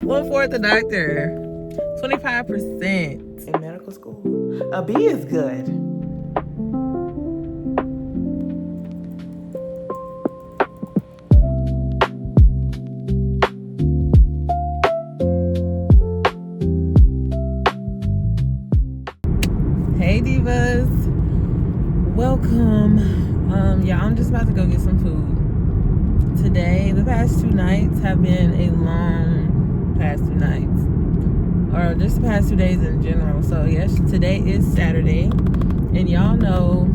One for the doctor. 25%. In medical school, a B is good. Hey Divas, welcome. Yeah, I'm just about to go get some food. Today, the past 2 nights have been a long past 2 nights, or just the past 2 days in general. So yes, today is Saturday, and y'all know,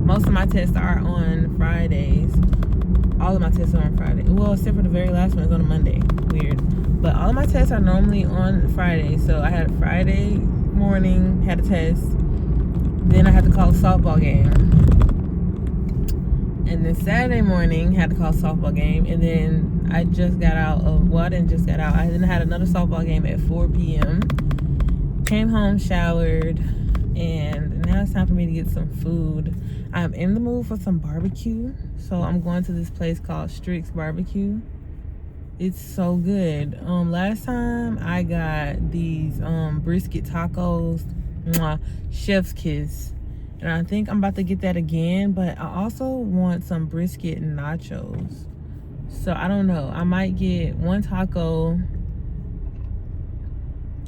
most of my tests are on Fridays. All of my tests are on Friday. Well, except for the very last one is on a Monday. Weird, but all of my tests are normally on Friday. So I had a Friday morning, had a test, then I had to call a softball game, and then Saturday morning had to call a softball game, and then I just got out of, well, I didn't just get out, I then had another softball game at 4 p.m. Came home, showered, and now it's time for me to get some food. I'm in the mood for some barbecue, so I'm going to this place called Strick's Barbecue. It's so good. Last time I got these brisket tacos, chef's kiss, and I think I'm about to get that again, but I also want some brisket nachos. So I don't know, I might get one taco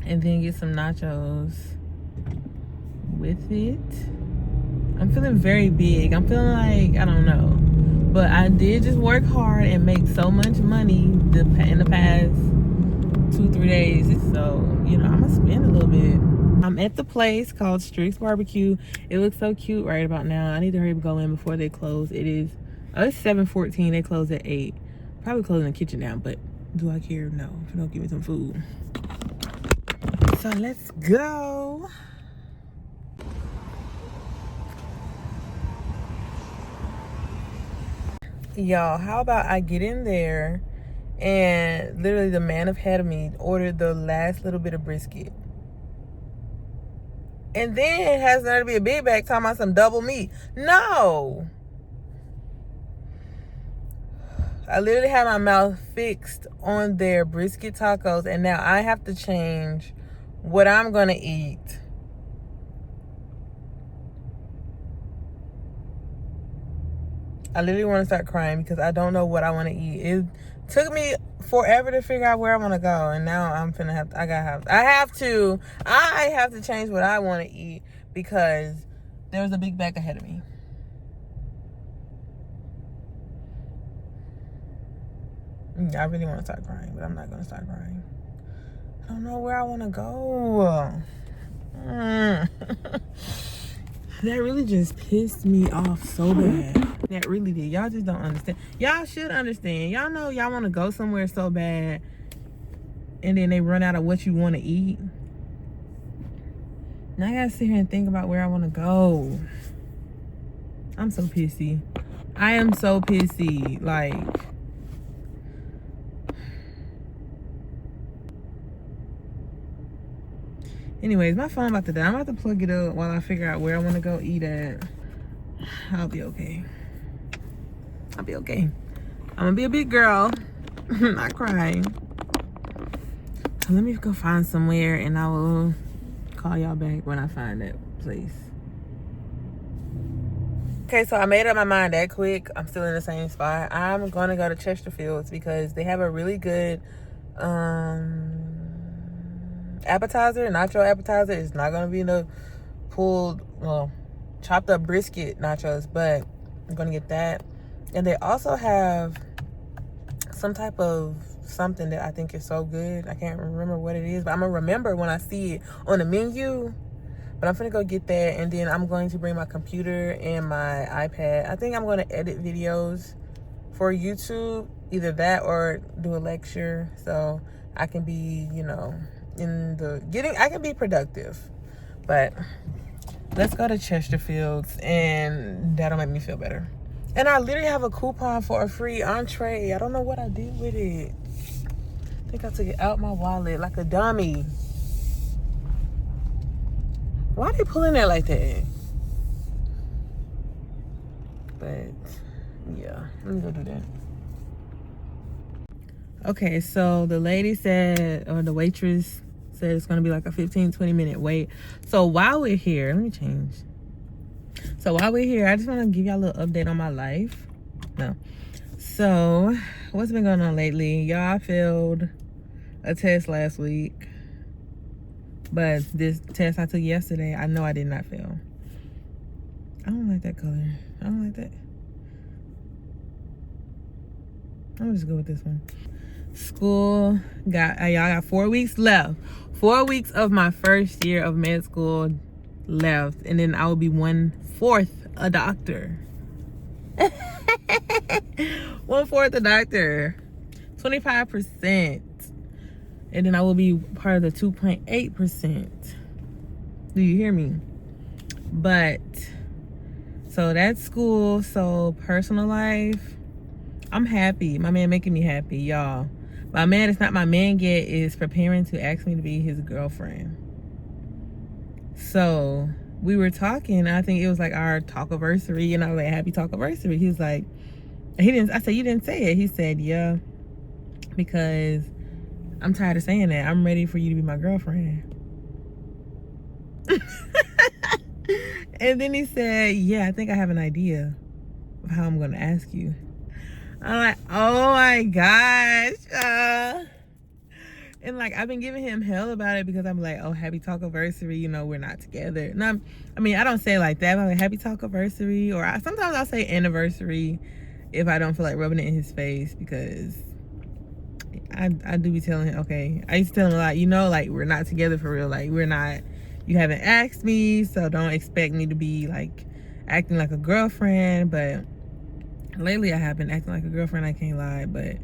and then get some nachos with it. I'm feeling very big. I'm feeling like, I don't know, but I did just work hard and make so much money in the past 2-3 days. So, you know, I'm gonna spend a little bit. I'm at the place called Strick's Barbecue. It looks so cute right about now. I need to hurry up and go in before they close. It's 7:14. They close at 8. Probably closing the kitchen down, but do I care? No, if you don't give me some food. So let's go. Y'all, how about I get in there and literally the man ahead of me ordered the last little bit of brisket, and then it has there to be a big bag talking about some double meat. No, I literally had my mouth fixed on their brisket tacos, and now I have to change what I'm gonna eat. I literally want to start crying because I don't know what I want to eat. It took me forever to figure out where I want to go, and now I'm finna have to, I have to change what I want to eat because there's a big bag ahead of me. I really want to start crying, but I'm not gonna start crying. I don't know where I want to go. That really just pissed me off so bad. That really did. Y'all just don't understand. Y'all should understand. Y'all know y'all want to go somewhere so bad, and then they run out of what you want to eat. Now I gotta sit here and think about where I want to go. I'm so pissy. I am so pissy. Like, anyways, my phone about to die. I'm about to plug it up while I figure out where I want to go eat at. I'll be okay. I'll be okay. I'm gonna be a big girl. Not crying. So let me go find somewhere, and I will call y'all back when I find that place. Okay, so I made up my mind that quick. I'm still in the same spot. I'm gonna go to Chesterfield's because they have a really good appetizer. Nacho appetizer. It's not gonna be the chopped up brisket nachos, but I'm gonna get that. And they also have some type of something that I think is so good. I can't remember what it is, but I'm gonna remember when I see it on the menu. But I'm gonna go get that, and then I'm going to bring my computer and my iPad. I think I'm gonna edit videos for YouTube, either that or do a lecture, so I can be, you know, I can be productive. But let's go to Chesterfield's, and that'll make me feel better. And I literally have a coupon for a free entree. I don't know what I did with it. I think I took it out my wallet like a dummy. Why are they pulling that like that? But yeah, let me go do that. Okay, so the lady said, or the waitress said it's gonna be like a 15-20 minute wait. So while we're here, let me change. So while we're here, I just want to give y'all a little update on my life. No. So what's been going on lately? Y'all, I failed a test last week, but this test I took yesterday, I know I did not fail. I don't like that color. I don't like that. I'm gonna just go with this one. School got y'all got 4 weeks left. 4 weeks of my first year of med school left, and then I will be 1/4 a doctor. 1/4 a doctor. 25%. And then I will be part of the 2.8%. Do you hear me? But so that's school. So personal life, I'm happy. My man making me happy, y'all. My man is not my man yet, is preparing to ask me to be his girlfriend. So we were talking, I think it was like our talkiversary, and I was like, happy talkiversary. He was like, I said, you didn't say it. He said, yeah, because I'm tired of saying that. I'm ready for you to be my girlfriend. And then he said, yeah, I think I have an idea of how I'm going to ask you. I'm like, oh my gosh. And like, I've been giving him hell about it because I'm like, oh, happy talkiversary, you know, we're not together. No, I mean, I don't say it like that, but I'm like, happy talkiversary, or sometimes I'll say anniversary if I don't feel like rubbing it in his face, because I do be telling him, okay, I used to tell him a lot, you know, like, we're not together for real, like, we're not, you haven't asked me, so don't expect me to be like acting like a girlfriend. But lately I have been acting like a girlfriend, I can't lie, but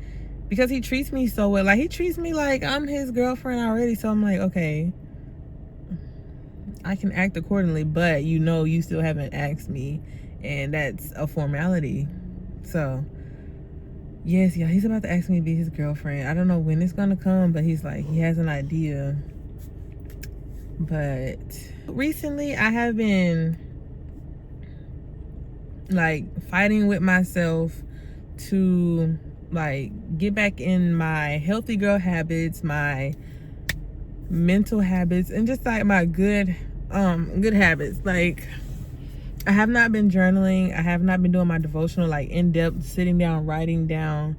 because he treats me so well, like, he treats me like I'm his girlfriend already, so I'm like, okay, I can act accordingly, but you know, you still haven't asked me, and that's a formality. So yes, yeah, he's about to ask me to be his girlfriend. I don't know when it's gonna come, but he's like, he has an idea. But recently I have been like fighting with myself to like get back in my healthy girl habits, my mental habits, and just like my good habits. Like, I have not been journaling. I have not been doing my devotional, like in-depth, sitting down, writing down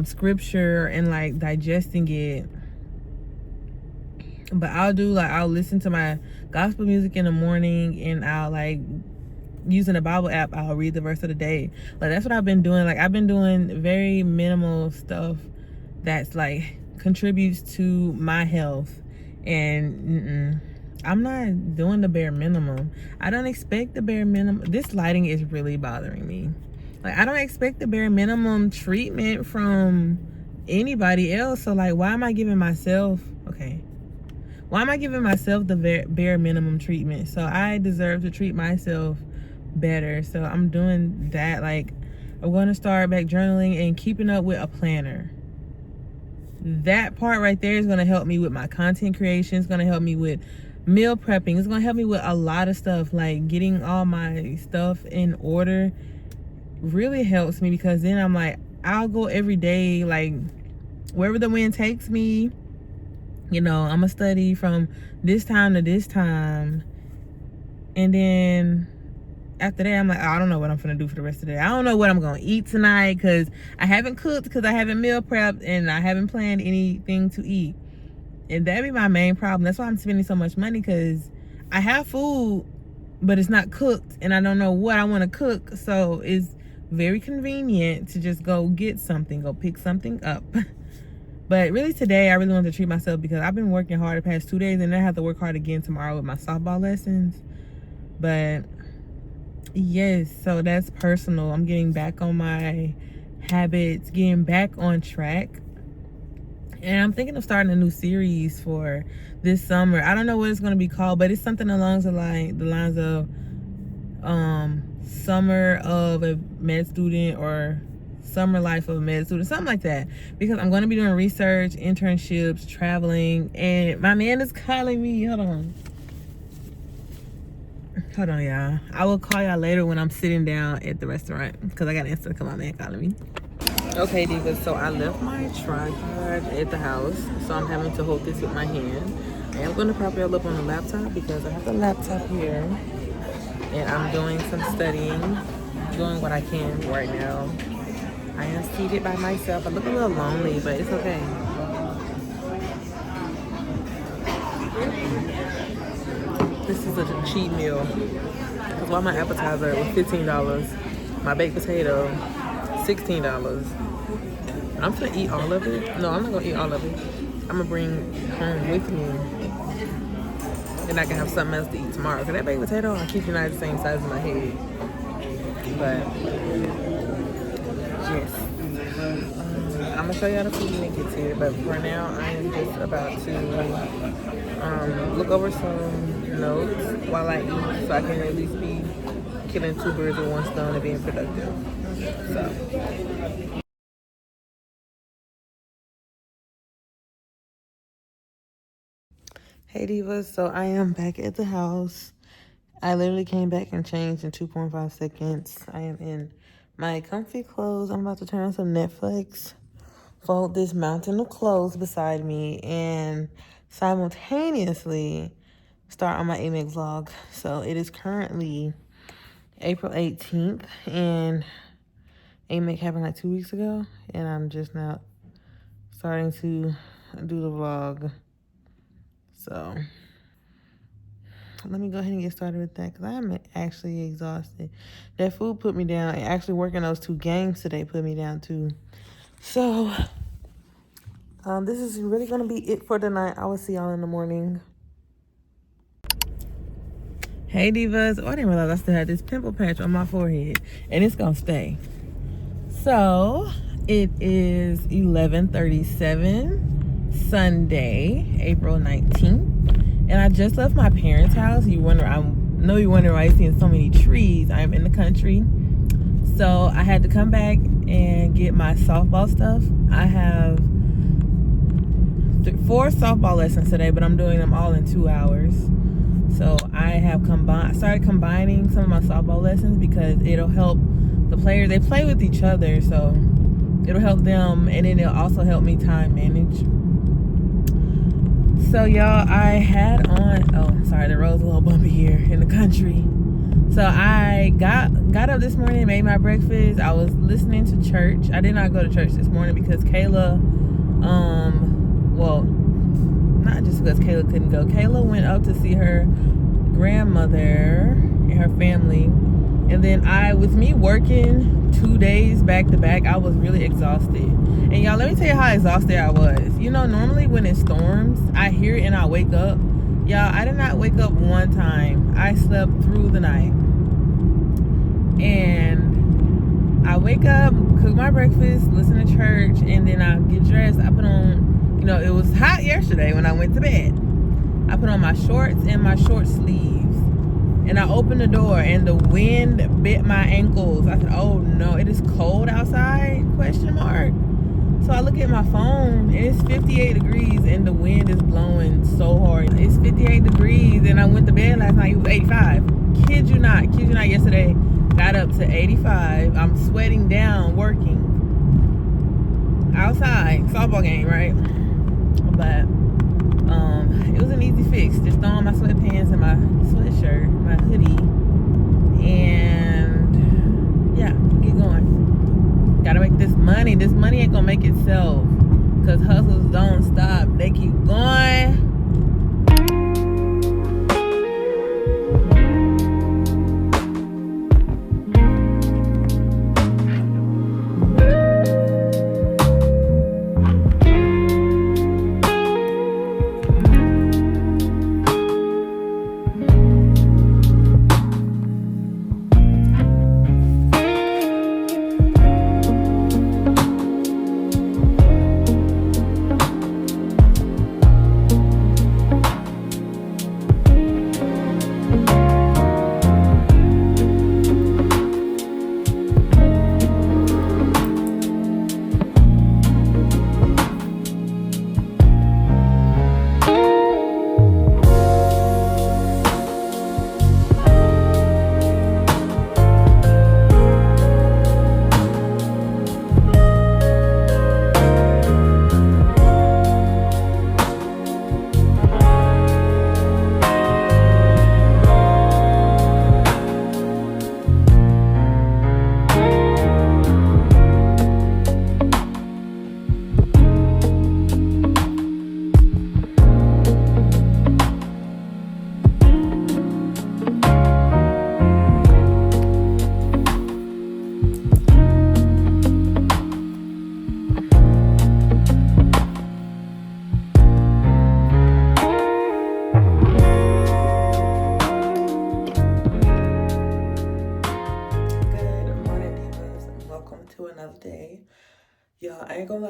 scripture and like digesting it. But I'll listen to my gospel music in the morning, and I'll like, using a Bible app, I'll read the verse of the day. Like, that's what I've been doing. Like, I've been doing very minimal stuff that's like contributes to my health, and I'm not doing the bare minimum. I don't expect the bare minimum. This lighting is really bothering me. Like, I don't expect the bare minimum treatment from anybody else. So like, why am I giving myself the bare minimum treatment? So I deserve to treat myself better. So I'm doing that. Like, I'm going to start back journaling and keeping up with a planner. That part right there is going to help me with my content creation. It's going to help me with meal prepping. It's going to help me with a lot of stuff. Like, getting all my stuff in order really helps me, because then I'm like, I'll go every day, like wherever the wind takes me. You know, I'm gonna study from this time to this time, and then after that, I'm like, I don't know what I'm gonna do for the rest of the day. I don't know what I'm gonna eat tonight, because I haven't cooked, because I haven't meal prepped, and I haven't planned anything to eat. And that'd be my main problem. That's why I'm spending so much money, because I have food, but it's not cooked, and I don't know what I want to cook. So it's very convenient to just go get something, go pick something up. But really today, I really wanted to treat myself, because I've been working hard the past 2 days, and I have to work hard again tomorrow with my softball lessons. But yes, so that's personal. I'm getting back on my habits, getting back on track. And I'm thinking of starting a new series for this summer. I don't know what it's going to be called, but it's something along the lines of summer of a med student, or summer life of a med student, something like that. Because I'm going to be doing research, internships, traveling, and my man is calling me. Hold on, y'all. I will call y'all later when I'm sitting down at the restaurant, because I got an answer to my man calling me. Okay, Divas, so I left my tripod at the house, so I'm having to hold this with my hand. I am going to prop y'all up on the laptop because I have the laptop here, and I'm doing some studying, doing what I can right now. I am seated by myself. I look a little lonely, but it's okay. This is a cheat meal because while my appetizer was $15, my baked potato $16. I'm gonna eat all of it. No, I'm not gonna eat all of it. I'm gonna bring home with me, and I can have something else to eat tomorrow. Cause that baked potato, I keep it not the same size in my head. But yes, I'm gonna show y'all the food when it gets here. But for now, I am just about to look over some notes while I eat, so I can at least be killing two birds with one stone and being productive. So. Hey Divas, so I am back at the house. I literally came back and changed in 2.5 seconds. I am in my comfy clothes. I'm about to turn on some Netflix, fold this mountain of clothes beside me, and simultaneously start on my AMEC vlog. So it is currently April 18th, and AMEC happened like 2 weeks ago, and I'm just now starting to do the vlog. So let me go ahead and get started with that because I'm actually exhausted. That food put me down, and actually working those 2 games today put me down too. So this is really gonna be it for tonight. I will see y'all in the morning. Hey Divas, oh, I didn't realize I still had this pimple patch on my forehead, and it's gonna stay. So it is 11:37 Sunday, April 19th. And I just left my parents' house. You wonder, I know you wonder why you're seeing so many trees. I'm in the country. So I had to come back and get my softball stuff. I have 4 softball lessons today, but I'm doing them all in 2 hours. So I have started combining some of my softball lessons because it'll help the players. They play with each other, so it'll help them, and then it'll also help me time manage. So y'all, I had on, oh sorry, the road's a little bumpy here in the country. So I got up this morning, made my breakfast. I was listening to church. I did not go to church this morning because Kayla, well, not just because Kayla couldn't go. Kayla went up to see her grandmother and her family. And then with me working 2 days back to back, I was really exhausted. And y'all, let me tell you how exhausted I was. You know, normally when it storms, I hear it and I wake up. Y'all, I did not wake up one time. I slept through the night. And I wake up, cook my breakfast, listen to church, and then I get dressed. I put on, you know, it was hot yesterday when I went to bed. I put on my shorts and my short sleeves. And I opened the door and the wind bit my ankles. I said, oh no, it is cold outside, question mark. So I look at my phone and it's 58 degrees and the wind is blowing so hard. It's 58 degrees and I went to bed last night, it was 85. Kid you not, yesterday got up to 85. I'm sweating down working outside, softball game, right? But it was an easy fix. Just throw on my sweatpants and my sweatshirt, my hoodie, and yeah, get going. Gotta make this money. This money ain't gonna make itself because hustles don't stop. They keep going.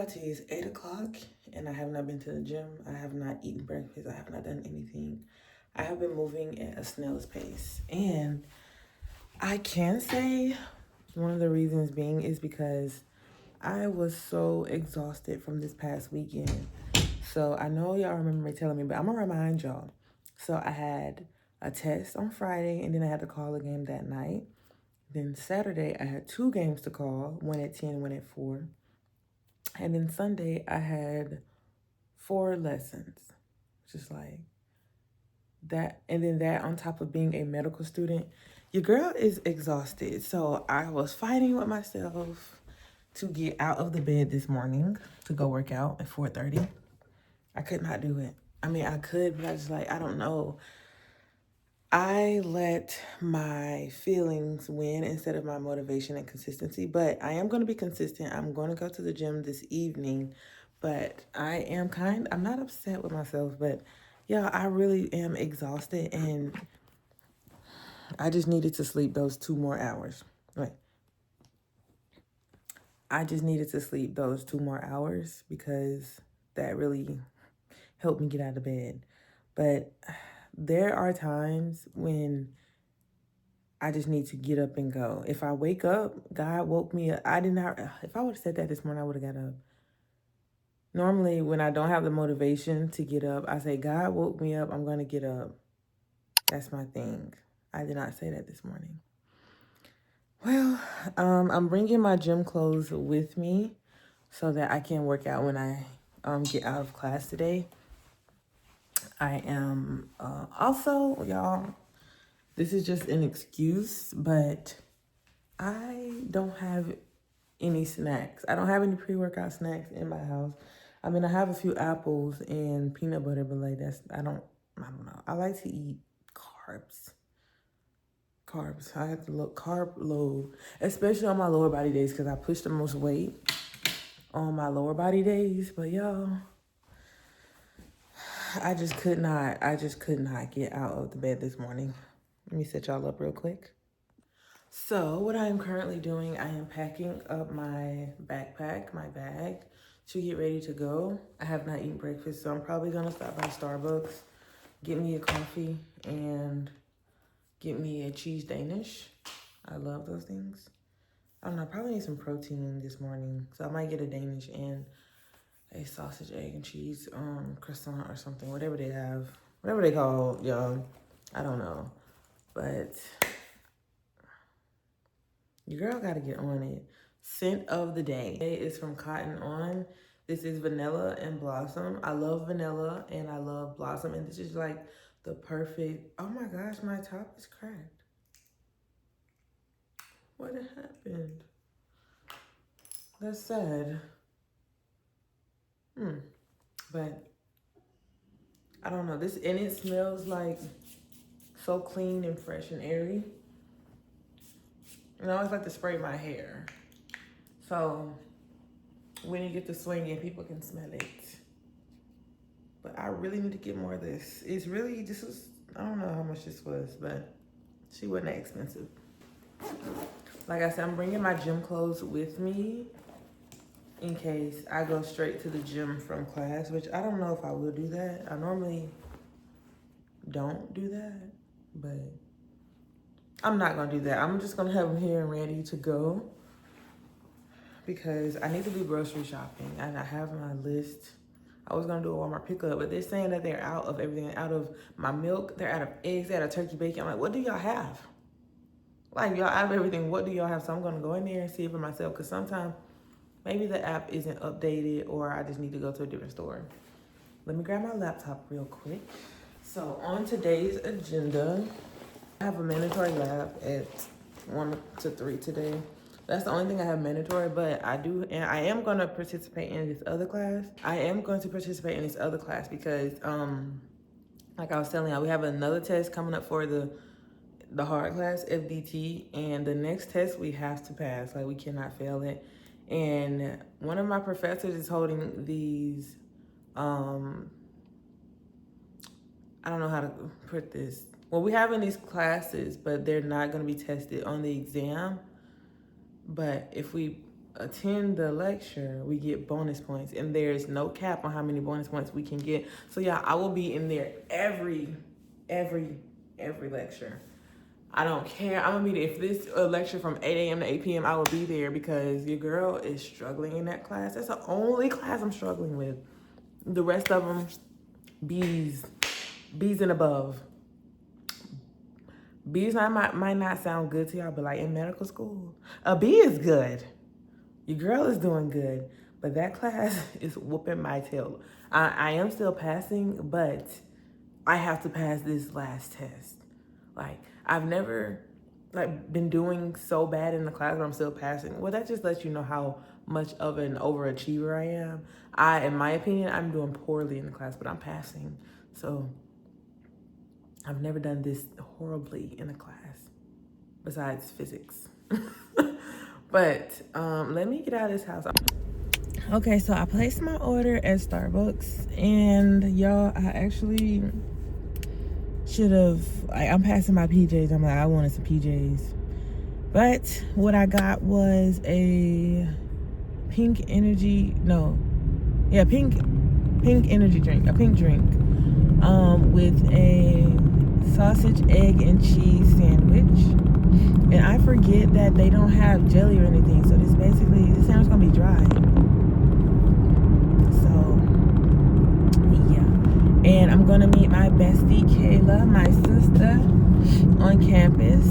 lie to you, it's 8 o'clock and I have not been to the gym. I have not eaten breakfast. I have not done anything. I have been moving at a snail's pace. And I can say one of the reasons being is because I was so exhausted from this past weekend. So I know y'all remember me telling me, but I'm gonna remind y'all. So I had a test on Friday and then I had to call a game that night. Then Saturday I had 2 games to call, one at 10, one at 4. And then Sunday I had 4 lessons. Just like that. And then that on top of being a medical student, your girl is exhausted. So I was fighting with myself to get out of the bed this morning to go work out at 4:30. I could not do it. I mean, I could, but I just like, I don't know. I let my feelings win instead of my motivation and consistency, but I am going to be consistent. I'm going to go to the gym this evening, but I'm not upset with myself, but yeah, I really am exhausted and I just needed to sleep those 2 more hours. Right. I just needed to sleep those 2 more hours because that really helped me get out of bed. But there are times when I just need to get up and go. If I wake up, God woke me up. If I would have said that this morning, I would have got up. Normally, when I don't have the motivation to get up, I say, God woke me up, I'm going to get up. That's my thing. I did not say that this morning. Well, I'm bringing my gym clothes with me so that I can work out when I get out of class today. I am also, y'all, this is just an excuse, but I don't have any snacks. I don't have any pre-workout snacks in my house. I mean, I have a few apples and peanut butter, but like I don't know. I like to eat carbs. I have to look carb load, especially on my lower body days because I push the most weight on my lower body days. But y'all, I just could not get out of the bed this morning. Let me set y'all up real quick. So what I am currently doing, I am packing up my backpack, my bag, to get ready to go. I have not eaten breakfast, so I'm probably gonna stop by Starbucks, get me a coffee, and get me a cheese Danish. I love those things. I don't know, I probably need some protein this morning, so I might get a Danish and a sausage, egg, and cheese croissant or something, whatever they have, whatever they call, y'all. I don't know, but your girl gotta get on it. Scent of the day is from Cotton On. This is vanilla and blossom. I love vanilla and I love blossom, and this is like the perfect. Oh my gosh, my top is cracked. What happened? That's sad. But I don't know. This, and it smells like so clean and fresh and airy. And I always like to spray my hair. So when you get to swinging, people can smell it. But I really need to get more of this. It's really, I don't know how much this was, but she wasn't that expensive. Like I said, I'm bringing my gym clothes with me in case I go straight to the gym from class, which I don't know if I will do that. I normally don't do that, but I'm not gonna do that. I'm just gonna have them here and ready to go because I need to do grocery shopping and I have my list. I was gonna do a Walmart pickup, but they're saying that they're out of everything, out of my milk, they're out of eggs, they're out of turkey bacon. I'm like, what do y'all have? Like, y'all out of everything, what do y'all have? So I'm gonna go in there and see it for myself because sometimes maybe the app isn't updated or I just need to go to a different store. Let me grab my laptop real quick. So on today's agenda, I have a mandatory lab at 1 to 3 today. That's the only thing I have mandatory, but I am going to participate in this other class. Because, like I was telling y'all, we have another test coming up for the hard class, FDT, and the next test we have to pass. Like, we cannot fail it. And one of my professors is holding these, I don't know how to put this. Well, we have in these classes, but they're not going to be tested on the exam. But if we attend the lecture, we get bonus points, and there's no cap on how many bonus points we can get. So yeah, I will be in there every lecture. I don't care. I'm gonna be there. If this lecture from 8 a.m. to 8 p.m., I will be there because your girl is struggling in that class. That's the only class I'm struggling with. The rest of them, B's and above. B's might not sound good to y'all, but like in medical school, a B is good. Your girl is doing good, but that class is whooping my tail. I am still passing, but I have to pass this last test. Like, I've never been doing so bad in the class, but I'm still passing. Well, that just lets you know how much of an overachiever I am. In my opinion, I'm doing poorly in the class, but I'm passing. So I've never done this horribly in a class, besides physics. But let me get out of this house. Okay, so I placed my order at Starbucks, and y'all, I actually should have, I'm passing my PJs. I'm like, I wanted some PJs. But what I got was a pink energy drink, a pink drink, with a sausage, egg, and cheese sandwich. And I forget that they don't have jelly or anything, so this sandwich gonna be dry. So yeah, and I'm gonna meet my bestie Kayla, my sister, on campus.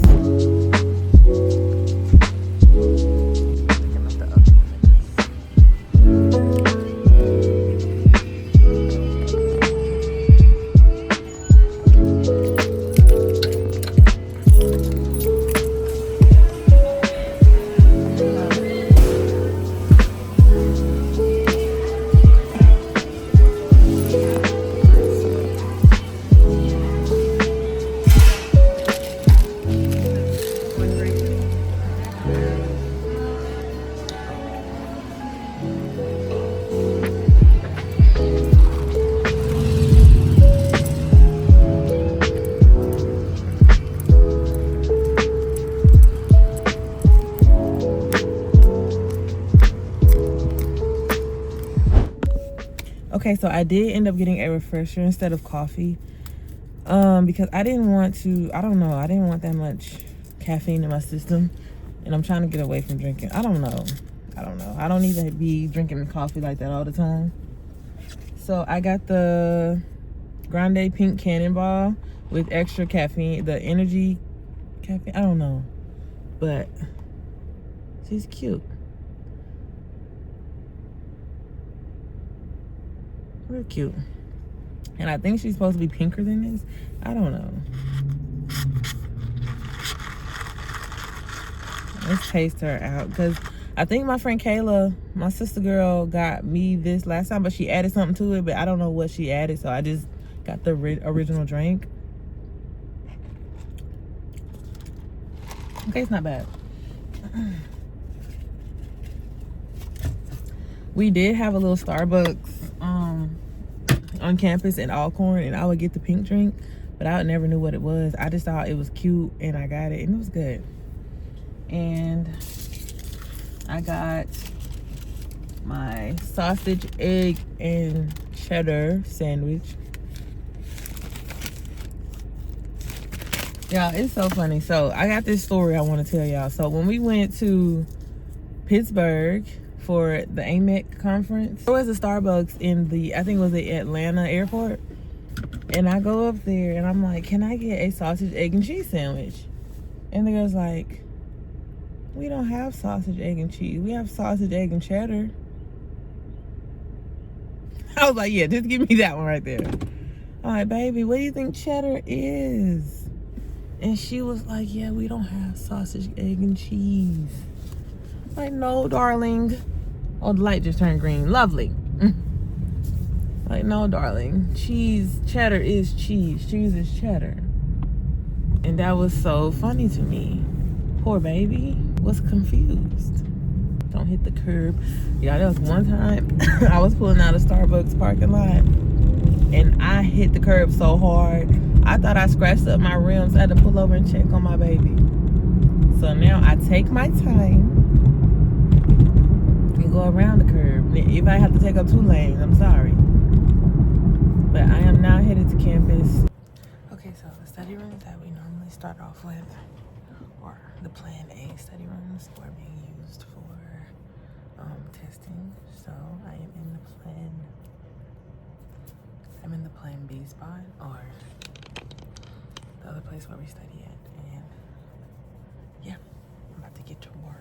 Okay, so I did end up getting a refresher instead of coffee, because I didn't want that much caffeine in my system, and I'm trying to get away from drinking. I don't know. I don't need to be drinking coffee like that all the time. So I got the Grande Pink Cannonball with extra caffeine, the energy caffeine. I don't know, but she's cute. Real cute. And I think she's supposed to be pinker than this. I don't know. Let's taste her out, because I think my friend Kayla, my sister girl, got me this last time, but she added something to it, but I don't know what she added, so I just got the original drink. Okay, it's not bad. We did have a little Starbucks on campus in Alcorn, and I would get the pink drink, but I never knew what it was. I just thought it was cute, and I got it, and it was good. And I got my sausage, egg, and cheddar sandwich. Y'all, it's so funny. So I got this story I want to tell y'all. So when we went to Pittsburgh for the AMEC conference, there was a Starbucks in I think it was the Atlanta airport. And I go up there and I'm like, can I get a sausage, egg, and cheese sandwich? And the girl's like, we don't have sausage, egg, and cheese. We have sausage, egg, and cheddar. I was like, yeah, just give me that one right there. I'm like, baby, what do you think cheddar is? And she was like, yeah, we don't have sausage, egg, and cheese. I'm like, no, darling. Oh, the light just turned green. Lovely. Like, no, darling. Cheddar is cheese. Cheese is cheddar. And that was so funny to me. Poor baby was confused. Don't hit the curb. Yeah, there was one time I was pulling out of Starbucks parking lot and I hit the curb so hard. I thought I scratched up my rims. I had to pull over and check on my baby. So now I take my time go around the curve. If I have to take up 2 lanes, I'm sorry. But I am now headed to campus. Okay, so the study rooms that we normally start off with, or the plan A study rooms, are being used for testing. So I am in the plan B spot, or the other place where we study at. And yeah, I'm about to get to work.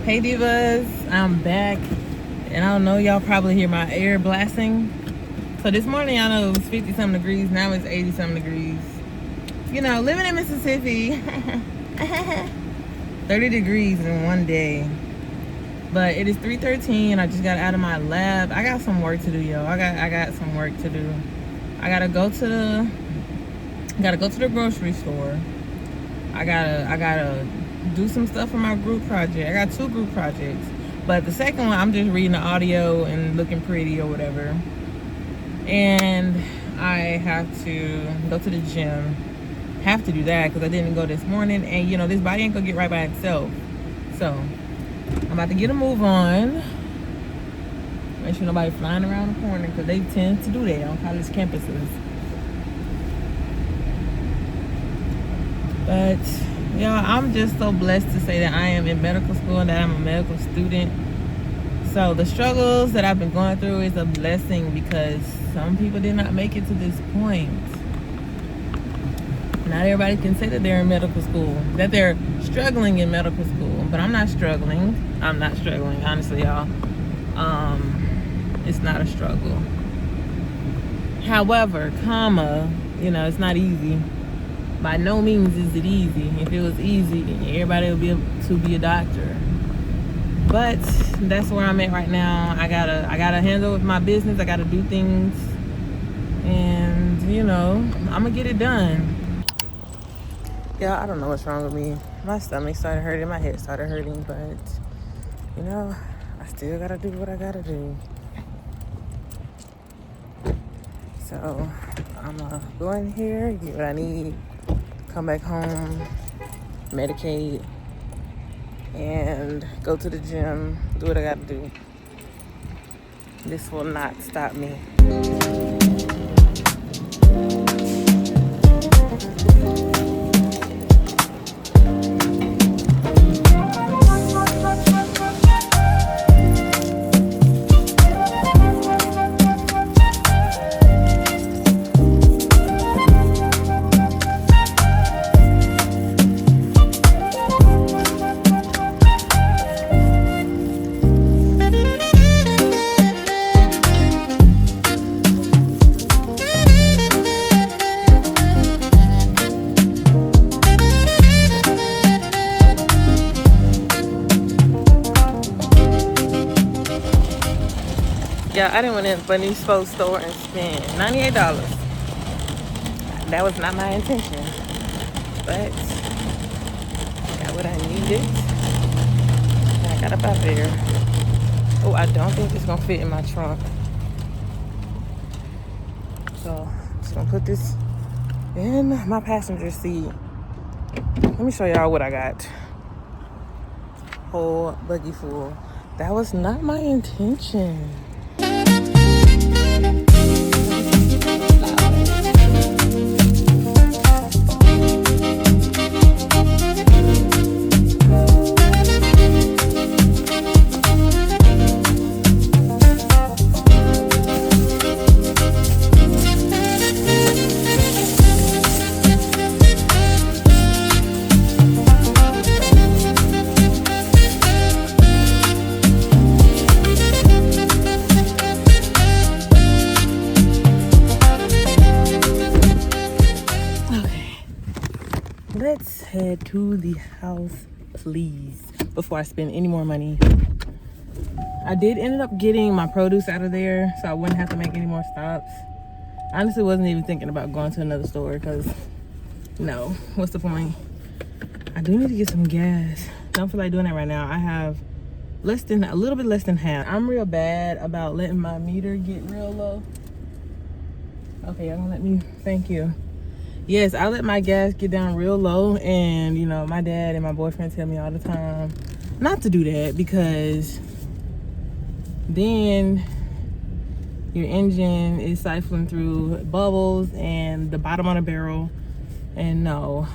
Hey Divas, I'm back, and I don't know, y'all probably hear my air blasting. So this morning, y'all know it was 50-something degrees, now it's 80-something degrees. You know, living in Mississippi, 30 degrees in one day. But it is 3:13, I just got out of my lab. I got some work to do, yo. I got some work to do. I gotta go to the grocery store. I gotta do some stuff for my group project. I got 2 group projects, but the second one I'm just reading the audio and looking pretty or whatever. And I have to go to the gym. Have to do that because I didn't go this morning, and you know this body ain't gonna get right by itself. So I'm about to get a move on. Make sure nobody flying around the corner because they tend to do that on college campuses. But yeah, I'm just so blessed to say that I am in medical school and that I'm a medical student. So the struggles that I've been going through is a blessing because some people did not make it to this point. Not everybody can say that they're in medical school, that they're struggling in medical school, but I'm not struggling. I'm not struggling, honestly, y'all. it's not a struggle. However, you know, it's not easy. By no means is it easy. If it was easy, everybody would be able to be a doctor. But that's where I'm at right now. I gotta handle with my business. I gotta do things, and you know, I'm gonna get it done. Yeah, I don't know what's wrong with me. My stomach started hurting, my head started hurting, but you know, I still gotta do what I gotta do. So I'm gonna go in here, get what I need, come back home, medicate, and go to the gym, do what I gotta do. This will not stop me. Yeah, I didn't went in Bunny's Folks store and spend $98. That was not my intention, but I got what I needed, and I got up out there. Oh, I don't think it's gonna fit in my trunk, so I'm just gonna put this in my passenger seat. Let me show y'all what I got. Whole buggy full. That was not my intention. Let's head to the house, please, before I spend any more money. I did end up getting my produce out of there, so I wouldn't have to make any more stops. I honestly wasn't even thinking about going to another store, because no, what's the point? I do need to get some gas. Don't feel like doing that right now. I have a little bit less than half. I'm real bad about letting my meter get real low. Okay, y'all gonna let me, thank you. Yes, I let my gas get down real low, and you know, my dad and my boyfriend tell me all the time not to do that, because then your engine is siphoning through bubbles and the bottom of the barrel, and no,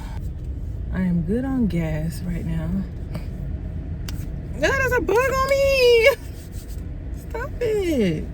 I am good on gas right now. God, there's a bug on me! Stop it!